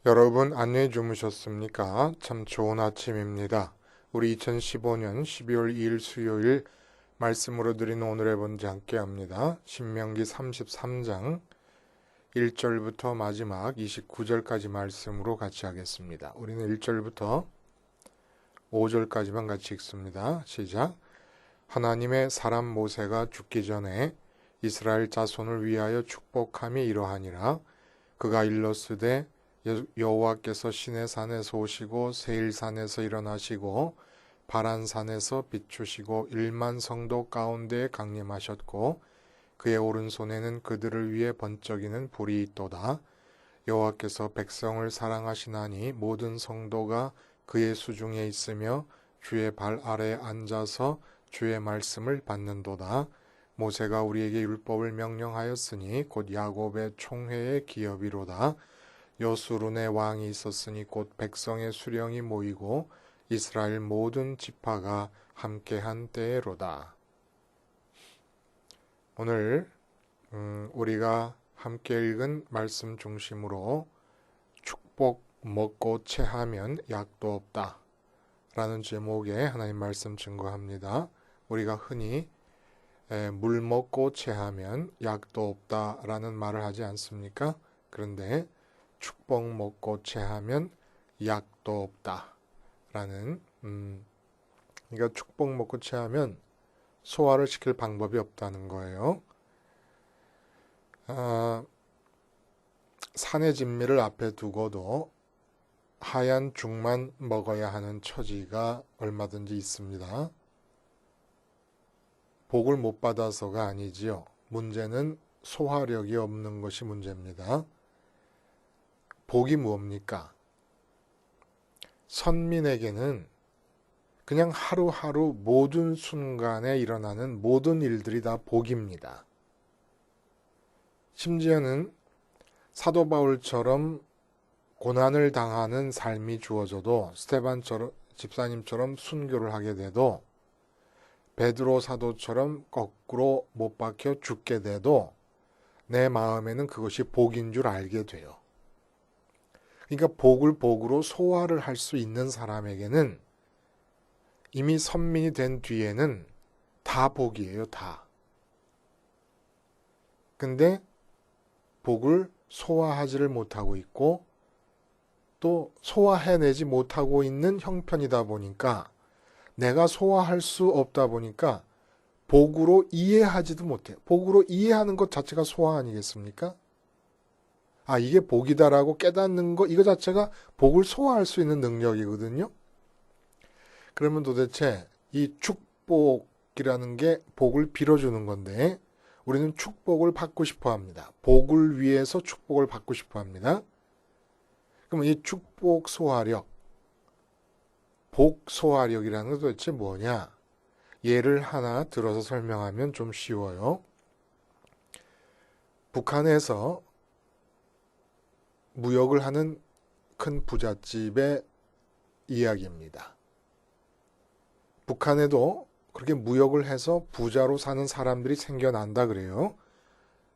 여러분 안녕히 주무셨습니까? 참 좋은 아침입니다. 우리 2015년 12월 2일 수요일 말씀으로 드린 오늘의 본지 함께 합니다. 신명기 33장 1절부터 마지막 29절까지 말씀으로 같이 하겠습니다. 우리는 1절부터 5절까지만 같이 읽습니다. 시작. 하나님의 사람 모세가 죽기 전에 이스라엘 자손을 위하여 축복함이 이러하니라. 그가 일렀으되 여호와께서 시내산에서 오시고 세일산에서 일어나시고 바란산에서 비추시고 1만 성도 가운데 강림하셨고 그의 오른손에는 그들을 위해 번쩍이는 불이 있도다. 여호와께서 백성을 사랑하시나니 모든 성도가 그의 수중에 있으며 주의 발 아래에 앉아서 주의 말씀을 받는도다. 모세가 우리에게 율법을 명령하였으니 곧 야곱의 총회의 기업이로다. 여수룬의 왕이 있었으니 곧 백성의 수령이 모이고 이스라엘 모든 지파가 함께한 때로다. 오늘 우리가 함께 읽은 말씀 중심으로 축복 먹고 체하면 약도 없다 라는 제목의 하나님 말씀 증거합니다. 우리가 흔히 물 먹고 체하면 약도 없다 라는 말을 하지 않습니까? 그런데 축복 먹고 체하면 약도 없다 라는 그러니까 축복 먹고 체하면 소화를 시킬 방법이 없다는 거예요. 산의 진미를 앞에 두고도 하얀 죽만 먹어야 하는 처지가 얼마든지 있습니다. 복을 못 받아서가 아니지요. 문제는 소화력이 없는 것이 문제입니다. 복이 무엇입니까? 선민에게는 그냥 하루하루 모든 순간에 일어나는 모든 일들이 다 복입니다. 심지어는 사도 바울처럼 고난을 당하는 삶이 주어져도 스데반처럼 집사님처럼 순교를 하게 돼도 베드로 사도처럼 거꾸로 못 박혀 죽게 돼도 내 마음에는 그것이 복인 줄 알게 돼요. 그러니까 복을 복으로 소화를 할 수 있는 사람에게는 이미 선민이 된 뒤에는 다 복이에요, 다. 근데 복을 소화하지를 못하고 있고 또 소화해내지 못하고 있는 형편이다 보니까 내가 소화할 수 없다 보니까 복으로 이해하지도 못해요. 복으로 이해하는 것 자체가 소화 아니겠습니까? 이게 복이다라고 깨닫는 거 이거 자체가 복을 소화할 수 있는 능력이거든요. 그러면 도대체 이 축복이라는 게 복을 빌어주는 건데 우리는 축복을 받고 싶어 합니다. 복을 위해서 축복을 받고 싶어 합니다. 그러면 이 축복 소화력, 복 소화력이라는 건 도대체 뭐냐? 예를 하나 들어서 설명하면 좀 쉬워요. 북한에서 무역을 하는 큰 부잣집의 이야기입니다. 북한에도 그렇게 무역을 해서 부자로 사는 사람들이 생겨난다 그래요.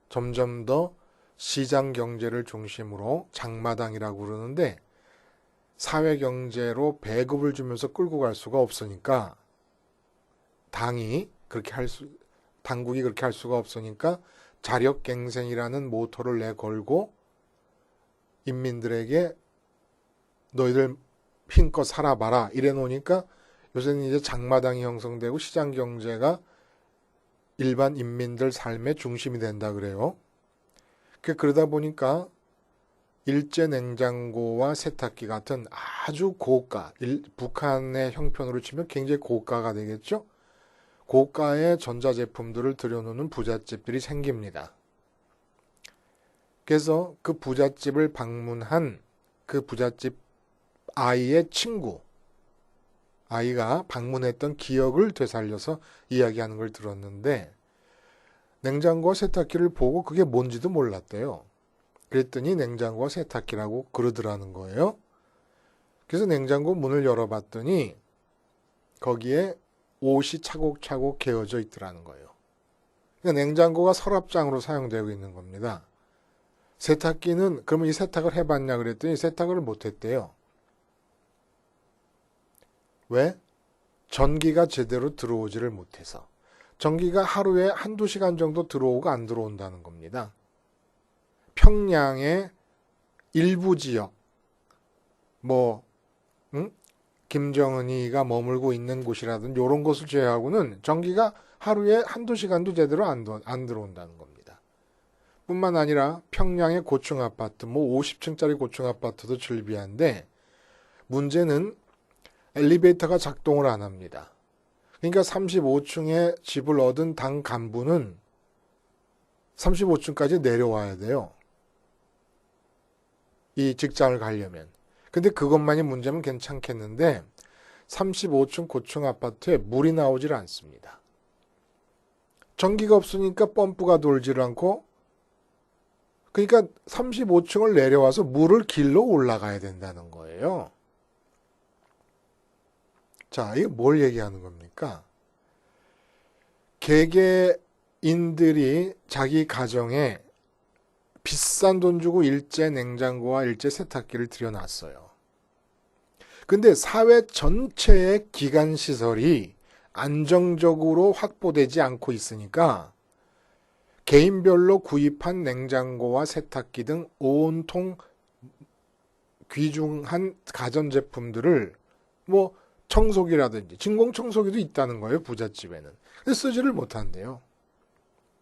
점점 더 시장 경제를 중심으로 장마당이라고 그러는데 사회 경제로 배급을 주면서 끌고 갈 수가 없으니까 당국이 그렇게 할 수가 없으니까 자력갱생이라는 모토를 내걸고 인민들에게 너희들 힘껏 살아봐라 이래 놓으니까 요새는 이제 장마당이 형성되고 시장 경제가 일반 인민들 삶의 중심이 된다 그래요. 그러다 보니까 일제 냉장고와 세탁기 같은 아주 고가, 북한의 형편으로 치면 굉장히 고가가 되겠죠. 고가의 전자제품들을 들여놓는 부잣집들이 생깁니다. 그래서 그 부잣집을 방문한 그 부잣집 아이의 친구, 아이가 방문했던 기억을 되살려서 이야기하는 걸 들었는데 냉장고와 세탁기를 보고 그게 뭔지도 몰랐대요. 그랬더니 냉장고와 세탁기라고 그러더라는 거예요. 그래서 냉장고 문을 열어봤더니 거기에 옷이 차곡차곡 개어져 있더라는 거예요. 그러니까 냉장고가 서랍장으로 사용되고 있는 겁니다. 세탁기는 그러면 이 세탁을 해봤냐 그랬더니 세탁을 못했대요. 왜? 전기가 제대로 들어오지를 못해서. 전기가 하루에 한두 시간 정도 들어오고 안 들어온다는 겁니다. 평양의 일부 지역, 김정은이가 머물고 있는 곳이라든지 이런 곳을 제외하고는 전기가 하루에 한두 시간도 제대로 안 들어온다는 겁니다. 뿐만 아니라 평양의 고층 아파트, 50층짜리 고층 아파트도 즐비한데 문제는 엘리베이터가 작동을 안 합니다. 그러니까 35층에 집을 얻은 당 간부는 35층까지 내려와야 돼요. 이 직장을 가려면. 근데 그것만이 문제면 괜찮겠는데 35층 고층 아파트에 물이 나오질 않습니다. 전기가 없으니까 펌프가 돌질 않고, 그러니까 35층을 내려와서 물을 길러 올라가야 된다는 거예요. 자, 이게 뭘 얘기하는 겁니까? 개개인들이 자기 가정에 비싼 돈 주고 일제 냉장고와 일제 세탁기를 들여놨어요. 근데 사회 전체의 기관시설이 안정적으로 확보되지 않고 있으니까 개인별로 구입한 냉장고와 세탁기 등 온통 귀중한 가전제품들을 청소기라든지 진공청소기도 있다는 거예요. 부잣집에는. 근데 쓰지를 못한대요.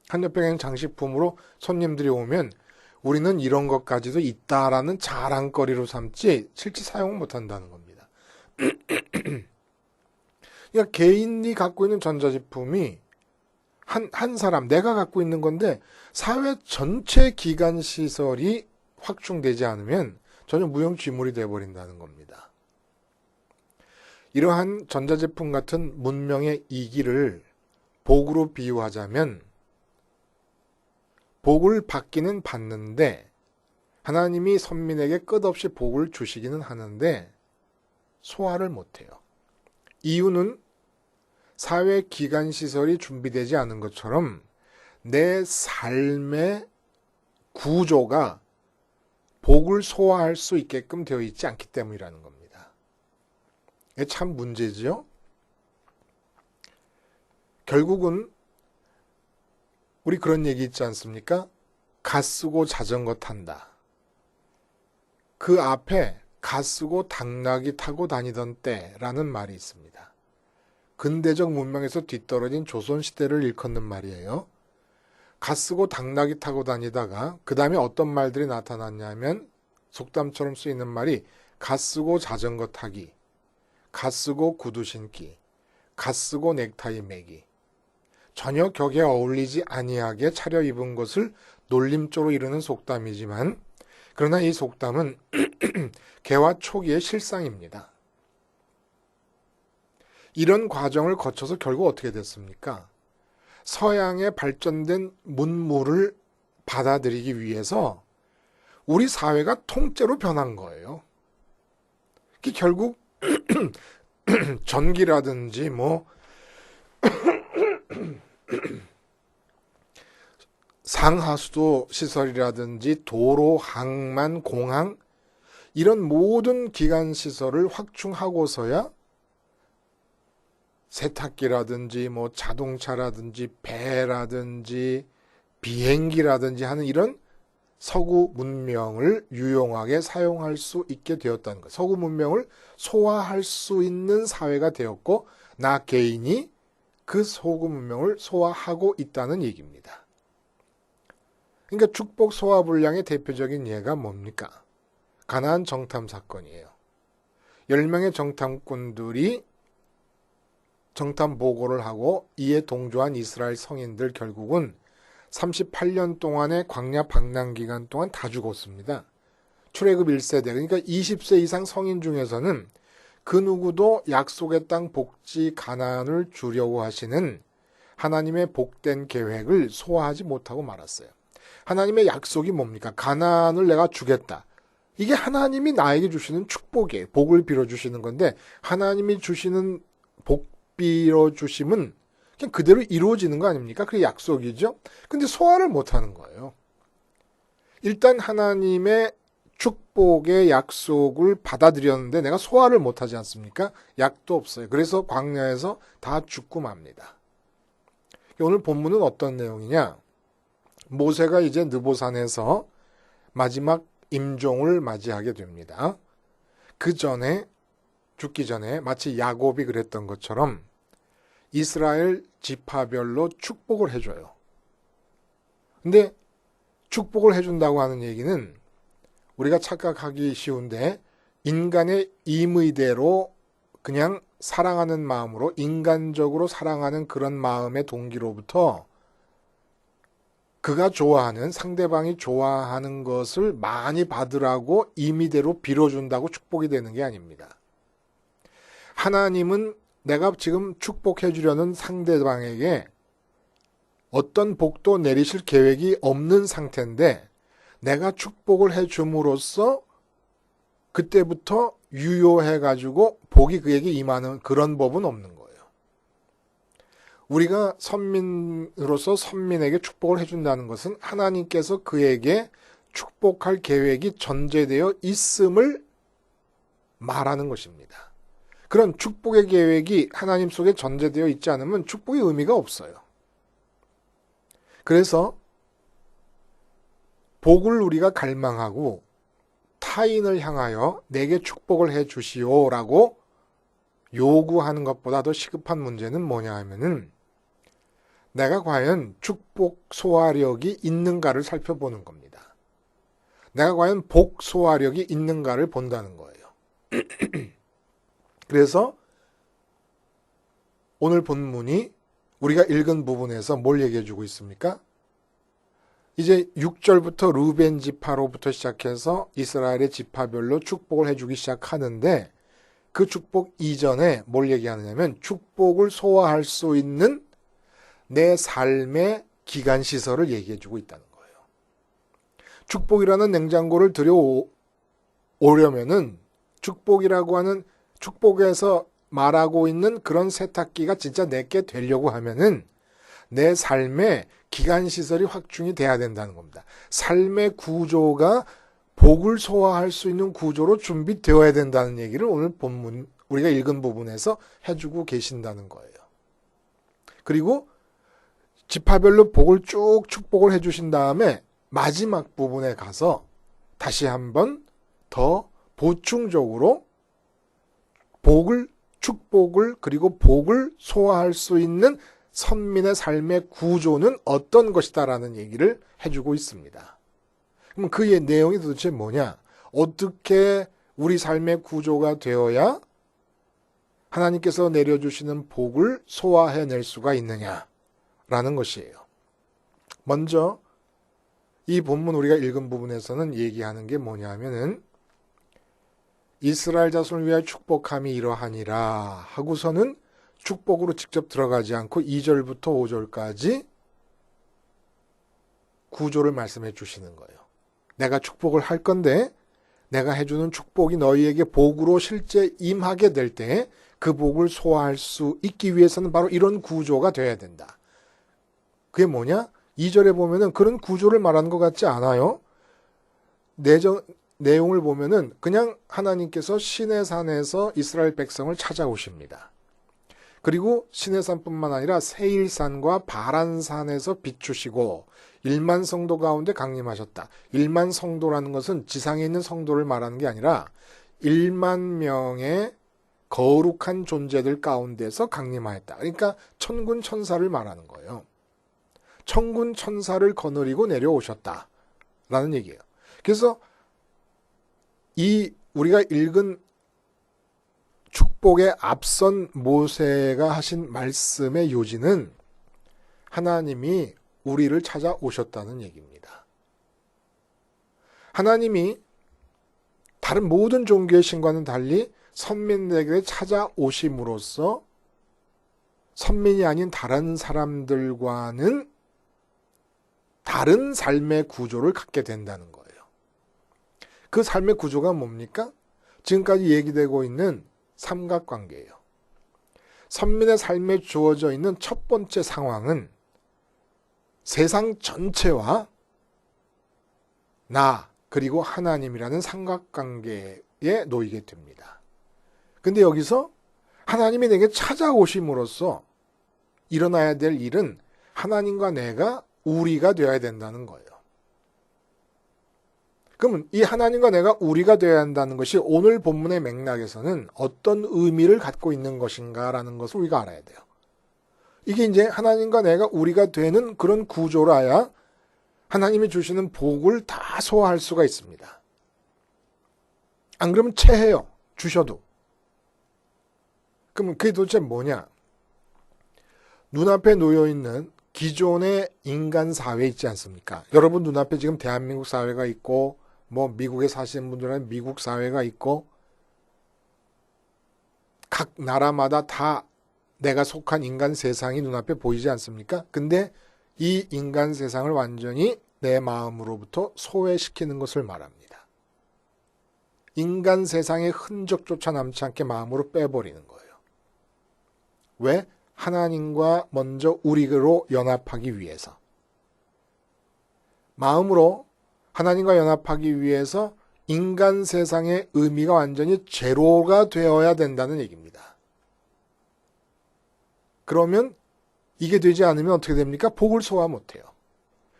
한여평행 장식품으로 손님들이 오면 우리는 이런 것까지도 있다라는 자랑거리로 삼지 실제 사용을 못한다는 겁니다. 그러니까 개인이 갖고 있는 전자제품이 한 사람, 내가 갖고 있는 건데 사회 전체 기관시설이 확충되지 않으면 전혀 무용지물이 되어버린다는 겁니다. 이러한 전자제품 같은 문명의 이기를 복으로 비유하자면 복을 받기는 받는데 하나님이 선민에게 끝없이 복을 주시기는 하는데 소화를 못해요. 이유는 사회 기관시설이 준비되지 않은 것처럼 내 삶의 구조가 복을 소화할 수 있게끔 되어 있지 않기 때문이라는 겁니다. 이게 참 문제지요? 결국은 우리 그런 얘기 있지 않습니까? 가 쓰고 자전거 탄다. 그 앞에 가 쓰고 당나귀 타고 다니던 때라는 말이 있습니다. 근대적 문명에서 뒤떨어진 조선시대를 일컫는 말이에요. 가 쓰고 당나귀 타고 다니다가 그 다음에 어떤 말들이 나타났냐면 속담처럼 쓰이는 말이 가 쓰고 자전거 타기, 가 쓰고 구두 신기, 가 쓰고 넥타이 매기. 전혀 격에 어울리지 아니하게 차려입은 것을 놀림조로 이르는 속담이지만 그러나 이 속담은 개화 초기의 실상입니다. 이런 과정을 거쳐서 결국 어떻게 됐습니까? 서양의 발전된 문물을 받아들이기 위해서 우리 사회가 통째로 변한 거예요. 결국 전기라든지 상하수도 시설이라든지 도로, 항만, 공항 이런 모든 기관시설을 확충하고서야 세탁기라든지 자동차라든지 배라든지 비행기라든지 하는 이런 서구 문명을 유용하게 사용할 수 있게 되었다는 것. 서구 문명을 소화할 수 있는 사회가 되었고 나 개인이 그 서구 문명을 소화하고 있다는 얘기입니다. 그러니까 축복 소화불량의 대표적인 예가 뭡니까? 가나안 정탐 사건이에요. 10명의 정탐꾼들이 정탐 보고를 하고 이에 동조한 이스라엘 성인들 결국은 38년 동안의 광야 방랑 기간 동안 다 죽었습니다. 출애굽 1세대, 그러니까 20세 이상 성인 중에서는 그 누구도 약속의 땅 복지 가나안을 주려고 하시는 하나님의 복된 계획을 소화하지 못하고 말았어요. 하나님의 약속이 뭡니까? 가나안을 내가 주겠다. 이게 하나님이 나에게 주시는 축복이에요. 복을 빌어주시는 건데 하나님이 주시는 복 빌어주심은 그냥 그대로 이루어지는 거 아닙니까? 그게 약속이죠. 근데 소화를 못하는 거예요. 일단 하나님의 축복의 약속을 받아들였는데 내가 소화를 못하지 않습니까? 약도 없어요. 그래서 광야에서 다 죽고 맙니다. 오늘 본문은 어떤 내용이냐? 모세가 이제 느보산에서 마지막 임종을 맞이하게 됩니다. 그 전에, 죽기 전에 마치 야곱이 그랬던 것처럼 이스라엘 지파별로 축복을 해줘요. 근데 축복을 해준다고 하는 얘기는 우리가 착각하기 쉬운데 인간의 임의대로 그냥 사랑하는 마음으로 인간적으로 사랑하는 그런 마음의 동기로부터 그가 좋아하는 상대방이 좋아하는 것을 많이 받으라고 임의대로 빌어준다고 축복이 되는 게 아닙니다. 하나님은 내가 지금 축복해 주려는 상대방에게 어떤 복도 내리실 계획이 없는 상태인데 내가 축복을 해 줌으로써 그때부터 유효해가지고 복이 그에게 임하는 그런 법은 없는 거예요. 우리가 선민으로서 선민에게 축복을 해준다는 것은 하나님께서 그에게 축복할 계획이 전제되어 있음을 말하는 것입니다. 그런 축복의 계획이 하나님 속에 전제되어 있지 않으면 축복의 의미가 없어요. 그래서 복을 우리가 갈망하고 타인을 향하여 내게 축복을 해 주시오라고 요구하는 것보다 더 시급한 문제는 뭐냐 하면은 내가 과연 축복 소화력이 있는가를 살펴보는 겁니다. 내가 과연 복 소화력이 있는가를 본다는 거예요. 그래서 오늘 본문이 우리가 읽은 부분에서 뭘 얘기해 주고 있습니까? 이제 6절부터 루벤 지파로부터 시작해서 이스라엘의 지파별로 축복을 해주기 시작하는데 그 축복 이전에 뭘 얘기하느냐면 축복을 소화할 수 있는 내 삶의 기간시설을 얘기해 주고 있다는 거예요. 축복이라는 냉장고를 들여오려면은 축복이라고 하는 축복에서 말하고 있는 그런 세탁기가 진짜 내게 되려고 하면은 내 삶의 기간시설이 확충이 돼야 된다는 겁니다. 삶의 구조가 복을 소화할 수 있는 구조로 준비되어야 된다는 얘기를 오늘 본문, 우리가 읽은 부분에서 해주고 계신다는 거예요. 그리고 지파별로 복을 쭉 축복을 해주신 다음에 마지막 부분에 가서 다시 한번 더 보충적으로 축복을 그리고 복을 소화할 수 있는 선민의 삶의 구조는 어떤 것이다라는 얘기를 해주고 있습니다. 그럼 그 내용이 도대체 뭐냐? 어떻게 우리 삶의 구조가 되어야 하나님께서 내려주시는 복을 소화해낼 수가 있느냐라는 것이에요. 먼저 이 본문 우리가 읽은 부분에서는 얘기하는 게 뭐냐면은 이스라엘 자손을 위하여 축복함이 이러하니라 하고서는 축복으로 직접 들어가지 않고 2절부터 5절까지 구조를 말씀해 주시는 거예요. 내가 축복을 할 건데 내가 해주는 축복이 너희에게 복으로 실제 임하게 될 때 그 복을 소화할 수 있기 위해서는 바로 이런 구조가 돼야 된다. 그게 뭐냐? 2절에 보면은 그런 구조를 말하는 것 같지 않아요? 내용을 보면은 그냥 하나님께서 시내산에서 이스라엘 백성을 찾아오십니다. 그리고 시내산뿐만 아니라 세일산과 바란산에서 비추시고 1만 성도 가운데 강림하셨다. 1만 성도라는 것은 지상에 있는 성도를 말하는 게 아니라 1만 명의 거룩한 존재들 가운데서 강림하였다. 그러니까 천군 천사를 말하는 거예요. 천군 천사를 거느리고 내려오셨다. 라는 얘기예요. 그래서 우리가 읽은 축복의 앞선 모세가 하신 말씀의 요지는 하나님이 우리를 찾아오셨다는 얘기입니다. 하나님이 다른 모든 종교의 신과는 달리 선민에게 찾아오심으로써 선민이 아닌 다른 사람들과는 다른 삶의 구조를 갖게 된다는 거예요. 그 삶의 구조가 뭡니까? 지금까지 얘기되고 있는 삼각관계예요. 선민의 삶에 주어져 있는 첫 번째 상황은 세상 전체와 나 그리고 하나님이라는 삼각관계에 놓이게 됩니다. 근데 여기서 하나님이 내게 찾아오심으로써 일어나야 될 일은 하나님과 내가 우리가 되어야 된다는 거예요. 그러면 이 하나님과 내가 우리가 되어야 한다는 것이 오늘 본문의 맥락에서는 어떤 의미를 갖고 있는 것인가라는 것을 우리가 알아야 돼요. 이게 이제 하나님과 내가 우리가 되는 그런 구조라야 하나님이 주시는 복을 다 소화할 수가 있습니다. 안 그러면 체해요. 주셔도. 그러면 그게 도대체 뭐냐? 눈앞에 놓여있는 기존의 인간 사회 있지 않습니까? 여러분 눈앞에 지금 대한민국 사회가 있고 뭐 미국에 사시는 분들은 미국 사회가 있고 각 나라마다 다 내가 속한 인간 세상이 눈앞에 보이지 않습니까? 근데 이 인간 세상을 완전히 내 마음으로부터 소외시키는 것을 말합니다. 인간 세상의 흔적조차 남지 않게 마음으로 빼버리는 거예요. 왜? 하나님과 먼저 우리로 연합하기 위해서. 마음으로 하나님과 연합하기 위해서 인간 세상의 의미가 완전히 제로가 되어야 된다는 얘기입니다. 그러면 이게 되지 않으면 어떻게 됩니까? 복을 소화 못해요.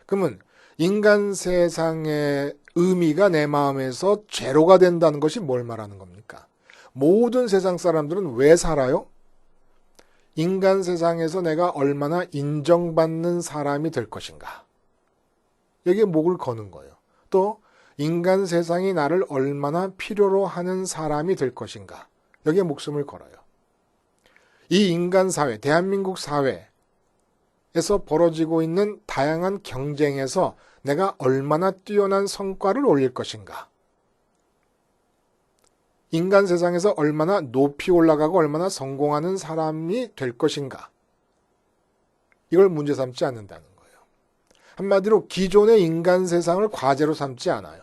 그러면 인간 세상의 의미가 내 마음에서 제로가 된다는 것이 뭘 말하는 겁니까? 모든 세상 사람들은 왜 살아요? 인간 세상에서 내가 얼마나 인정받는 사람이 될 것인가. 여기에 목을 거는 거예요. 또 인간 세상이 나를 얼마나 필요로 하는 사람이 될 것인가. 여기에 목숨을 걸어요. 이 인간 사회, 대한민국 사회에서 벌어지고 있는 다양한 경쟁에서 내가 얼마나 뛰어난 성과를 올릴 것인가. 인간 세상에서 얼마나 높이 올라가고 얼마나 성공하는 사람이 될 것인가. 이걸 문제 삼지 않는다는 거예요. 한마디로 기존의 인간 세상을 과제로 삼지 않아요.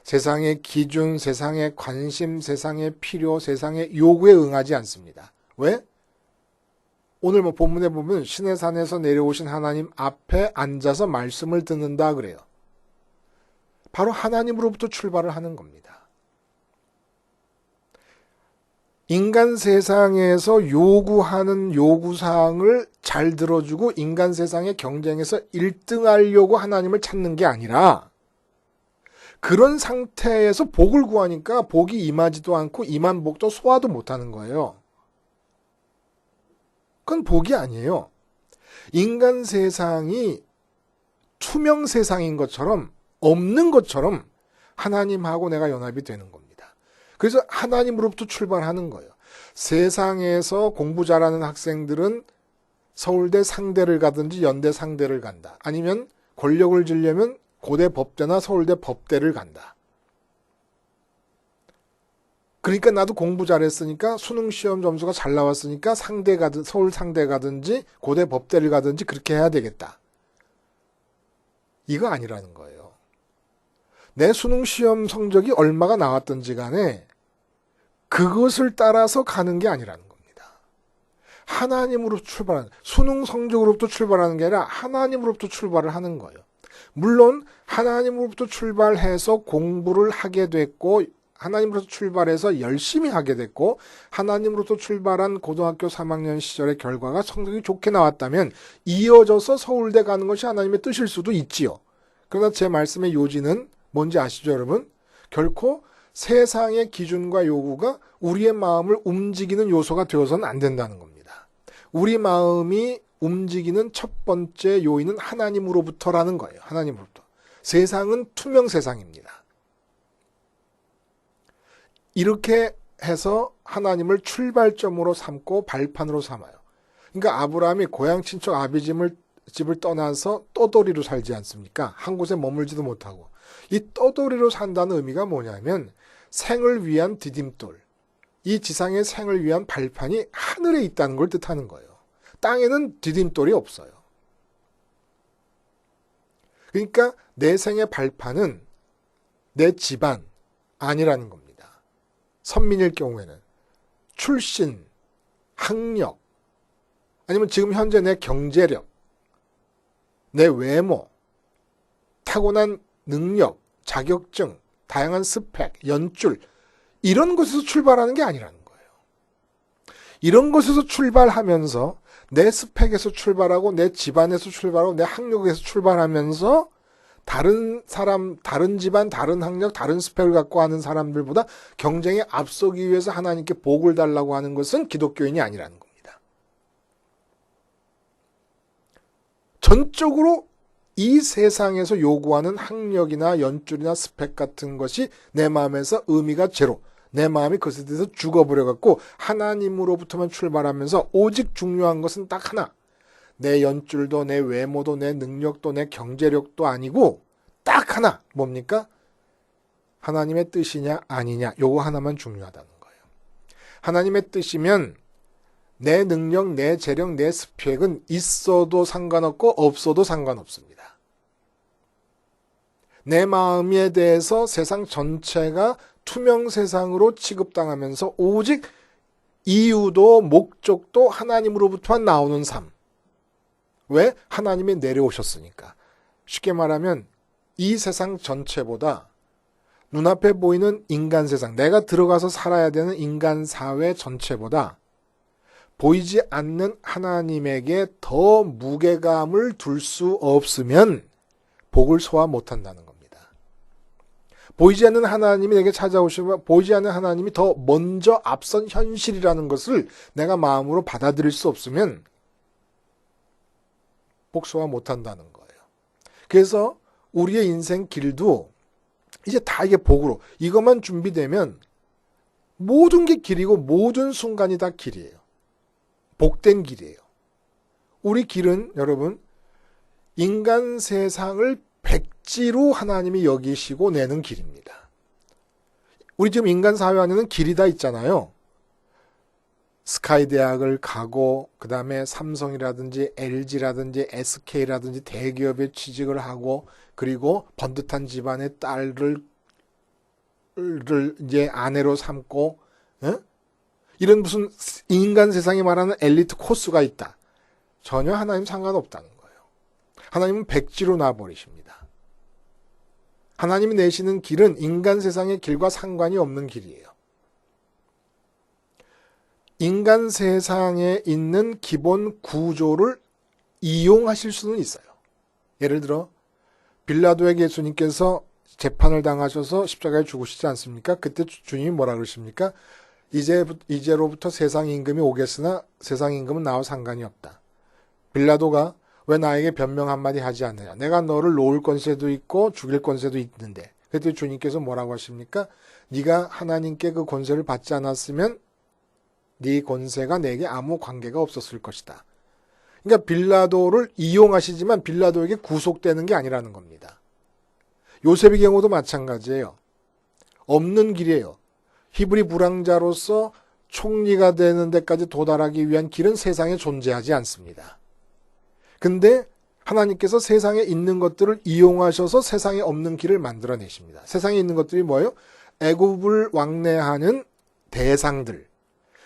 세상의 기준, 세상의 관심, 세상의 필요, 세상의 요구에 응하지 않습니다. 왜? 오늘 뭐 본문에 보면 신의 산에서 내려오신 하나님 앞에 앉아서 말씀을 듣는다 그래요. 바로 하나님으로부터 출발을 하는 겁니다. 인간 세상에서 요구하는 요구사항을 잘 들어주고 인간 세상의 경쟁에서 1등하려고 하나님을 찾는 게 아니라 그런 상태에서 복을 구하니까 복이 임하지도 않고 임한 복도 소화도 못하는 거예요. 그건 복이 아니에요. 인간 세상이 투명 세상인 것처럼 없는 것처럼 하나님하고 내가 연합이 되는 겁니다. 그래서 하나님으로부터 출발하는 거예요. 세상에서 공부 잘하는 학생들은 서울대 상대를 가든지 연대 상대를 간다. 아니면 권력을 지려면 고대 법대나 서울대 법대를 간다. 그러니까 나도 공부 잘했으니까 수능 시험 점수가 잘 나왔으니까 상대 가든 서울 상대 가든지 고대 법대를 가든지 그렇게 해야 되겠다. 이거 아니라는 거예요. 내 수능 시험 성적이 얼마가 나왔든지 간에 그것을 따라서 가는 게 아니라는 겁니다. 하나님으로부터 출발하는, 수능 성적으로부터 출발하는 게 아니라 하나님으로부터 출발을 하는 거예요. 물론 하나님으로부터 출발해서 공부를 하게 됐고 하나님으로부터 출발해서 열심히 하게 됐고 하나님으로부터 출발한 고등학교 3학년 시절의 결과가 성적이 좋게 나왔다면 이어져서 서울대 가는 것이 하나님의 뜻일 수도 있지요. 그러나 제 말씀의 요지는 뭔지 아시죠, 여러분? 결코 세상의 기준과 요구가 우리의 마음을 움직이는 요소가 되어서는 안 된다는 겁니다. 우리 마음이 움직이는 첫 번째 요인은 하나님으로부터라는 거예요. 하나님으로부터. 세상은 투명 세상입니다. 이렇게 해서 하나님을 출발점으로 삼고 발판으로 삼아요. 그러니까 아브라함이 고향 친척 집을 떠나서 떠돌이로 살지 않습니까? 한 곳에 머물지도 못하고. 이 떠돌이로 산다는 의미가 뭐냐면 생을 위한 디딤돌, 이 지상의 생을 위한 발판이 하늘에 있다는 걸 뜻하는 거예요. 땅에는 디딤돌이 없어요. 그러니까 내 생의 발판은 내 집안 아니라는 겁니다. 선민일 경우에는 출신, 학력, 아니면 지금 현재 내 경제력, 내 외모, 타고난 능력, 자격증, 다양한 스펙, 연줄 이런 것에서 출발하는 게 아니라는 거예요. 이런 것에서 출발하면서 내 스펙에서 출발하고 내 집안에서 출발하고 내 학력에서 출발하면서 다른 사람, 다른 집안, 다른 학력, 다른 스펙을 갖고 하는 사람들보다 경쟁에 앞서기 위해서 하나님께 복을 달라고 하는 것은 기독교인이 아니라는 겁니다. 전적으로 이 세상에서 요구하는 학력이나 연줄이나 스펙 같은 것이 내 마음에서 의미가 제로, 내 마음이 그것에 대해서 죽어버려갖고 하나님으로부터만 출발하면서 오직 중요한 것은 딱 하나, 내 연줄도 내 외모도 내 능력도 내 경제력도 아니고 딱 하나, 뭡니까? 하나님의 뜻이냐 아니냐, 요거 하나만 중요하다는 거예요. 하나님의 뜻이면 내 능력, 내 재력, 내 스펙은 있어도 상관없고 없어도 상관없습니다. 내 마음에 대해서 세상 전체가 투명 세상으로 취급당하면서 오직 이유도 목적도 하나님으로부터만 나오는 삶. 왜? 하나님이 내려오셨으니까. 쉽게 말하면 이 세상 전체보다 눈앞에 보이는 인간 세상, 내가 들어가서 살아야 되는 인간 사회 전체보다 보이지 않는 하나님에게 더 무게감을 둘 수 없으면 복을 소화 못한다는 겁니다. 보이지 않는 하나님이 내게 찾아오시면 보이지 않는 하나님이 더 먼저 앞선 현실이라는 것을 내가 마음으로 받아들일 수 없으면 복 소화 못한다는 거예요. 그래서 우리의 인생 길도 이제 다 이게 복으로 이것만 준비되면 모든 게 길이고 모든 순간이 다 길이에요. 복된 길이에요. 우리 길은 여러분 인간 세상을 백지로 하나님이 여기시고 내는 길입니다. 우리 지금 인간 사회 안에는 길이 다 있잖아요. 스카이 대학을 가고 그 다음에 삼성이라든지 LG라든지 SK라든지 대기업에 취직을 하고 그리고 번듯한 집안의 딸을 이제 아내로 삼고 이런 무슨 인간 세상이 말하는 엘리트 코스가 있다. 전혀 하나님 상관없다는 거예요. 하나님은 백지로 놔버리십니다. 하나님이 내시는 길은 인간 세상의 길과 상관이 없는 길이에요. 인간 세상에 있는 기본 구조를 이용하실 수는 있어요. 예를 들어 빌라도에게 예수님께서 재판을 당하셔서 십자가에 죽으시지 않습니까? 그때 주님이 뭐라 그러십니까? 이제로부터 세상 임금이 오겠으나 세상 임금은 나와 상관이 없다. 빌라도가 왜 나에게 변명 한마디 하지 않느냐. 내가 너를 놓을 권세도 있고 죽일 권세도 있는데. 그때 주님께서 뭐라고 하십니까? 네가 하나님께 그 권세를 받지 않았으면 네 권세가 내게 아무 관계가 없었을 것이다. 그러니까 빌라도를 이용하시지만 빌라도에게 구속되는 게 아니라는 겁니다. 요셉의 경우도 마찬가지예요. 없는 길이에요. 히브리 불황자로서 총리가 되는 데까지 도달하기 위한 길은 세상에 존재하지 않습니다. 근데 하나님께서 세상에 있는 것들을 이용하셔서 세상에 없는 길을 만들어내십니다. 세상에 있는 것들이 뭐예요? 애굽을 왕래하는 대상들.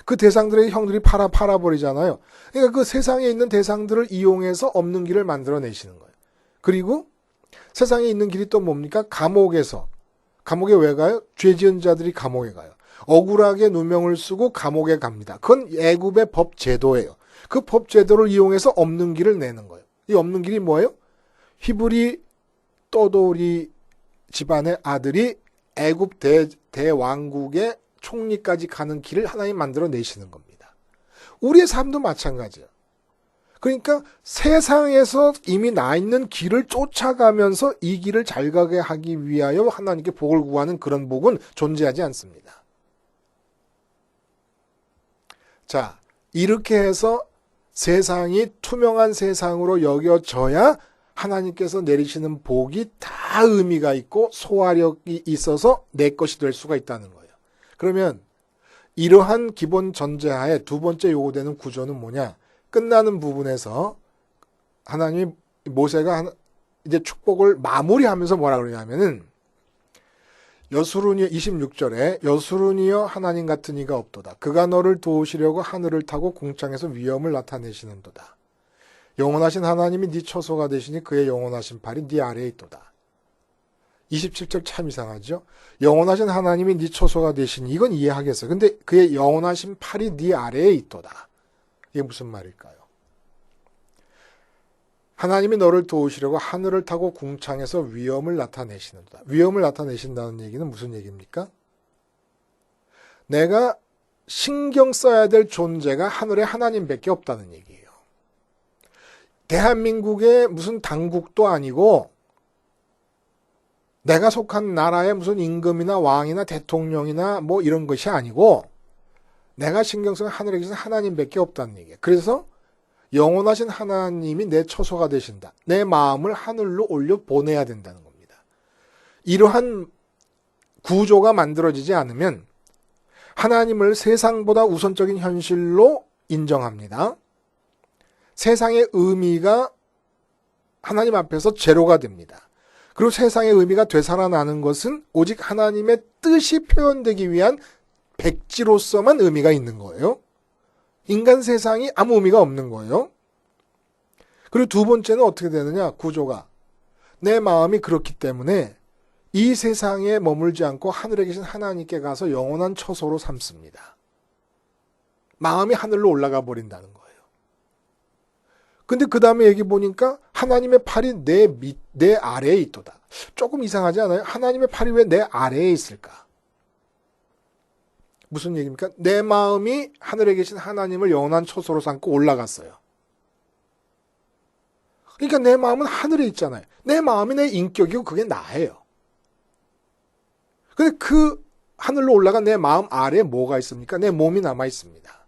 그 대상들의 형들이 팔아버리잖아요. 그러니까 그 세상에 있는 대상들을 이용해서 없는 길을 만들어내시는 거예요. 그리고 세상에 있는 길이 또 뭡니까? 감옥에 왜 가요? 죄 지은 자들이 감옥에 가요. 억울하게 누명을 쓰고 감옥에 갑니다. 그건 애굽의 법 제도예요. 그 법 제도를 이용해서 없는 길을 내는 거예요. 이 없는 길이 뭐예요? 히브리 떠돌이 집안의 아들이 애굽 대왕국의 총리까지 가는 길을 하나님 만들어 내시는 겁니다. 우리의 삶도 마찬가지예요. 그러니까 세상에서 이미 나 있는 길을 쫓아가면서 이 길을 잘 가게 하기 위하여 하나님께 복을 구하는 그런 복은 존재하지 않습니다. 자, 이렇게 해서 세상이 투명한 세상으로 여겨져야 하나님께서 내리시는 복이 다 의미가 있고 소화력이 있어서 내 것이 될 수가 있다는 거예요. 그러면 이러한 기본 전제하에 두 번째 요구되는 구조는 뭐냐? 끝나는 부분에서 하나님이 모세가 이제 축복을 마무리하면서 뭐라 그러냐면은 여수르니 26절에 여수르니여 하나님 같은 이가 없도다. 그가 너를 도우시려고 하늘을 타고 궁창에서 위엄을 나타내시는도다. 영원하신 하나님이 네 처소가 되시니 그의 영원하신 팔이 네 아래에 있도다. 27절 참 이상하죠. 영원하신 하나님이 네 처소가 되시니 이건 이해하겠어요. 근데 그의 영원하신 팔이 네 아래에 있도다. 이게 무슨 말일까요? 하나님이 너를 도우시려고 하늘을 타고 궁창에서 위엄을 나타내시는도다. 위엄을 나타내신다는 얘기는 무슨 얘기입니까? 내가 신경 써야 될 존재가 하늘에 하나님밖에 없다는 얘기예요. 대한민국의 무슨 당국도 아니고 내가 속한 나라의 무슨 임금이나 왕이나 대통령이나 뭐 이런 것이 아니고 내가 신경 쓰는 하늘에 계신 하나님밖에 없다는 얘기예요. 그래서 영원하신 하나님이 내 처소가 되신다. 내 마음을 하늘로 올려 보내야 된다는 겁니다. 이러한 구조가 만들어지지 않으면 하나님을 세상보다 우선적인 현실로 인정합니다. 세상의 의미가 하나님 앞에서 제로가 됩니다. 그리고 세상의 의미가 되살아나는 것은 오직 하나님의 뜻이 표현되기 위한 백지로서만 의미가 있는 거예요. 인간 세상이 아무 의미가 없는 거예요. 그리고 두 번째는 어떻게 되느냐? 구조가. 내 마음이 그렇기 때문에 이 세상에 머물지 않고 하늘에 계신 하나님께 가서 영원한 처소로 삼습니다. 마음이 하늘로 올라가 버린다는 거예요. 근데 그 다음에 얘기 보니까 하나님의 팔이 내 아래에 있도다. 조금 이상하지 않아요? 하나님의 팔이 왜 내 아래에 있을까? 무슨 얘기입니까? 내 마음이 하늘에 계신 하나님을 영원한 처소로 삼고 올라갔어요. 그러니까 내 마음은 하늘에 있잖아요. 내 마음이 내 인격이고 그게 나예요. 근데 그 하늘로 올라간 내 마음 아래에 뭐가 있습니까? 내 몸이 남아 있습니다.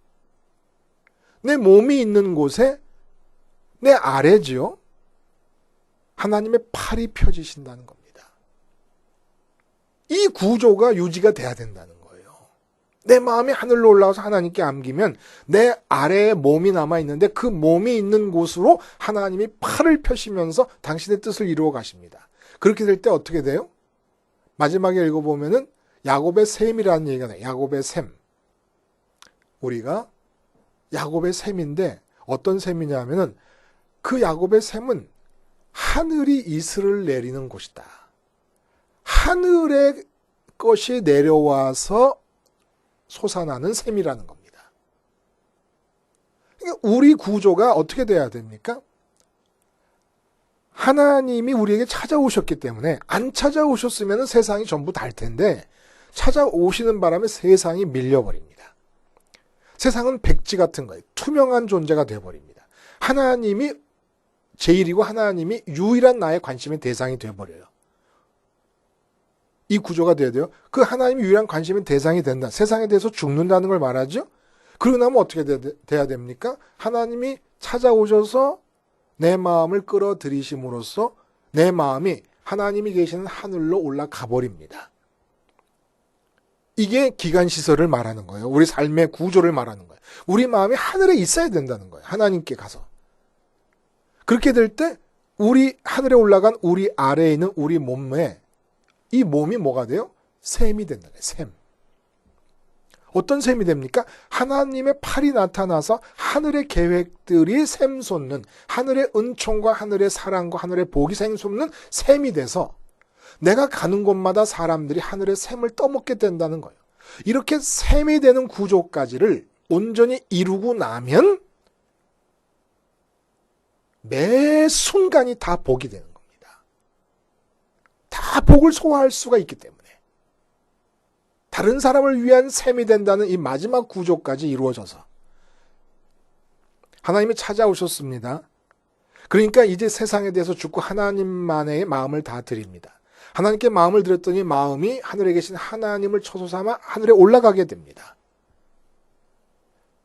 내 몸이 있는 곳에 내 아래지요. 하나님의 팔이 펴지신다는 겁니다. 이 구조가 유지가 돼야 된다는 거예요. 내 마음이 하늘로 올라가서 하나님께 안기면 내 아래에 몸이 남아있는데 그 몸이 있는 곳으로 하나님이 팔을 펴시면서 당신의 뜻을 이루어 가십니다. 그렇게 될 때 어떻게 돼요? 마지막에 읽어보면은 야곱의 셈이라는 얘기가 나요. 야곱의 셈. 우리가 야곱의 셈인데 어떤 셈이냐 하면은 그 야곱의 셈은 하늘이 이슬을 내리는 곳이다. 하늘의 것이 내려와서 솟아나는 셈이라는 겁니다. 그러니까 우리 구조가 어떻게 돼야 됩니까? 하나님이 우리에게 찾아오셨기 때문에 안 찾아오셨으면 세상이 전부 달 텐데 찾아오시는 바람에 세상이 밀려버립니다. 세상은 백지 같은 거예요. 투명한 존재가 되어버립니다. 하나님이 제일이고 하나님이 유일한 나의 관심의 대상이 되어버려요. 이 구조가 돼야 돼요. 그 하나님이 유일한 관심의 대상이 된다. 세상에 대해서 죽는다는 걸 말하죠. 그러고 나면 어떻게 돼야 됩니까? 하나님이 찾아오셔서 내 마음을 끌어들이심으로써 내 마음이 하나님이 계시는 하늘로 올라가 버립니다. 이게 기간시설을 말하는 거예요. 우리 삶의 구조를 말하는 거예요. 우리 마음이 하늘에 있어야 된다는 거예요. 하나님께 가서. 그렇게 될 때 우리 하늘에 올라간 우리 아래에 있는 우리 몸에 이 몸이 뭐가 돼요? 셈이 된다는 거예요. 셈. 어떤 셈이 됩니까? 하나님의 팔이 나타나서 하늘의 계획들이 샘솟는 하늘의 은총과 하늘의 사랑과 하늘의 복이 샘솟는 셈이 돼서 내가 가는 곳마다 사람들이 하늘의 셈을 떠먹게 된다는 거예요. 이렇게 셈이 되는 구조까지를 온전히 이루고 나면 매 순간이 다 복이 되는 겁니다. 다 복을 소화할 수가 있기 때문에. 다른 사람을 위한 셈이 된다는 이 마지막 구조까지 이루어져서 하나님이 찾아오셨습니다. 그러니까 이제 세상에 대해서 죽고 하나님만의 마음을 다 드립니다. 하나님께 마음을 드렸더니 마음이 하늘에 계신 하나님을 처소삼아 하늘에 올라가게 됩니다.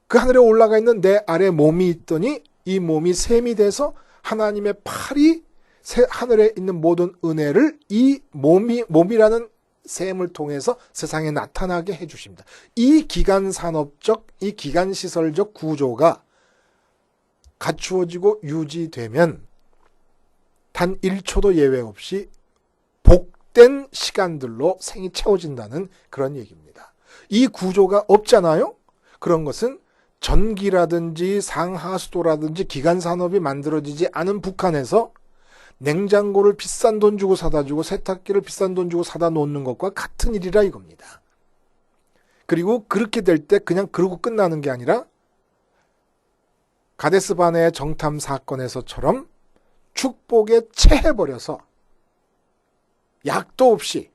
그 하늘에 올라가 있는 내 아래 몸이 있더니 이 몸이 셈이 돼서 하나님의 팔이 하늘에 있는 모든 은혜를 이 몸이라는 셈을 통해서 세상에 나타나게 해주십니다. 이 기간산업적, 이 기간시설적 구조가 갖추어지고 유지되면 단 1초도 예외 없이 복된 시간들로 생이 채워진다는 그런 얘기입니다. 이 구조가 없잖아요? 그런 것은 전기라든지 상하수도라든지 기간산업이 만들어지지 않은 북한에서 냉장고를 비싼 돈 주고 사다 주고 세탁기를 비싼 돈 주고 사다 놓는 것과 같은 일이라 이겁니다. 그리고 그렇게 될 때 그냥 그러고 끝나는 게 아니라 가데스 바네의 정탐 사건에서처럼 축복에 체해버려서 약도 없이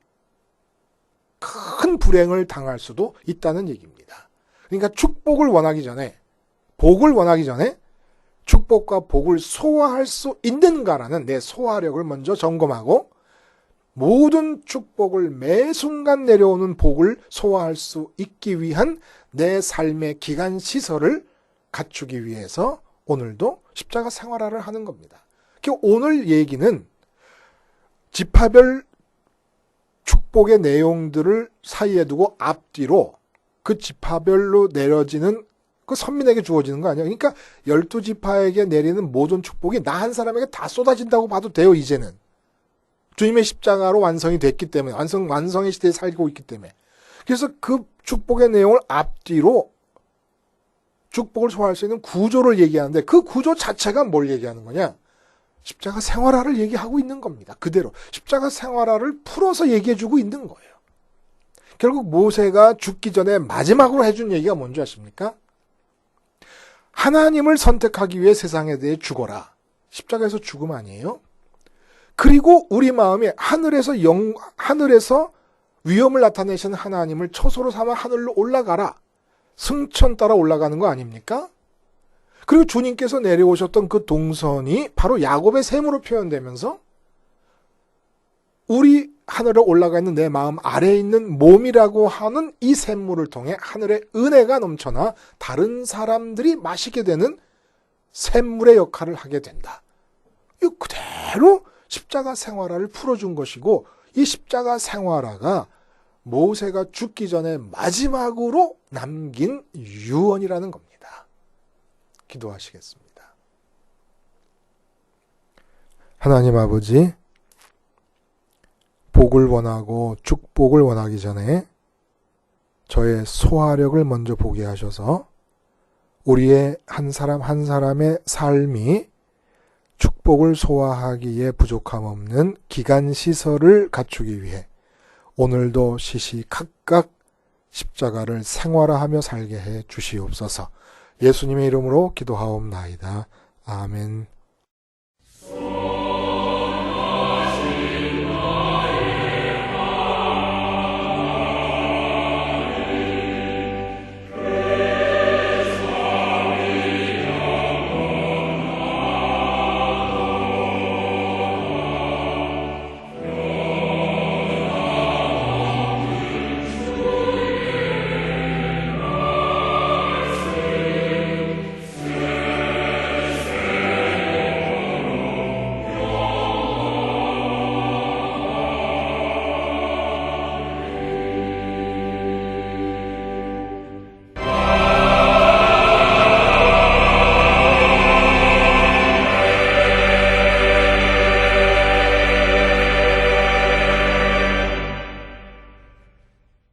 큰 불행을 당할 수도 있다는 얘기입니다. 그러니까 축복을 원하기 전에, 복을 원하기 전에 축복과 복을 소화할 수 있는가라는 내 소화력을 먼저 점검하고 모든 축복을 매 순간 내려오는 복을 소화할 수 있기 위한 내 삶의 기간 시설을 갖추기 위해서 오늘도 십자가 생활화를 하는 겁니다. 오늘 얘기는 지파별 축복의 내용들을 사이에 두고 앞뒤로 그 지파별로 내려지는 그 선민에게 주어지는 거 아니에요. 그러니까 12지파에게 내리는 모든 축복이 나 한 사람에게 다 쏟아진다고 봐도 돼요. 이제는. 주님의 십자가로 완성이 됐기 때문에 완성의 시대에 살고 있기 때문에. 그래서 그 축복의 내용을 앞뒤로 축복을 소화할 수 있는 구조를 얘기하는데 그 구조 자체가 뭘 얘기하는 거냐? 십자가 생활화를 얘기하고 있는 겁니다. 그대로. 십자가 생활화를 풀어서 얘기해주고 있는 거예요. 결국 모세가 죽기 전에 마지막으로 해준 얘기가 뭔지 아십니까? 하나님을 선택하기 위해 세상에 대해 죽어라. 십자가에서 죽음 아니에요? 그리고 우리 마음에 하늘에서 위엄을 나타내시는 하나님을 처소로 삼아 하늘로 올라가라. 승천 따라 올라가는 거 아닙니까? 그리고 주님께서 내려오셨던 그 동선이 바로 야곱의 셈으로 표현되면서 우리 하늘에 올라가 있는 내 마음 아래에 있는 몸이라고 하는 이 샘물을 통해 하늘의 은혜가 넘쳐나 다른 사람들이 마시게 되는 샘물의 역할을 하게 된다. 이 그대로 십자가 생활화를 풀어준 것이고 이 십자가 생활화가 모세가 죽기 전에 마지막으로 남긴 유언이라는 겁니다. 기도하시겠습니다. 하나님 아버지, 복을 원하고 축복을 원하기 전에 저의 소화력을 먼저 보게 하셔서 우리의 한 사람 한 사람의 삶이 축복을 소화하기에 부족함 없는 기간시설을 갖추기 위해 오늘도 시시각각 십자가를 생활화하며 살게 해 주시옵소서. 예수님의 이름으로 기도하옵나이다. 아멘.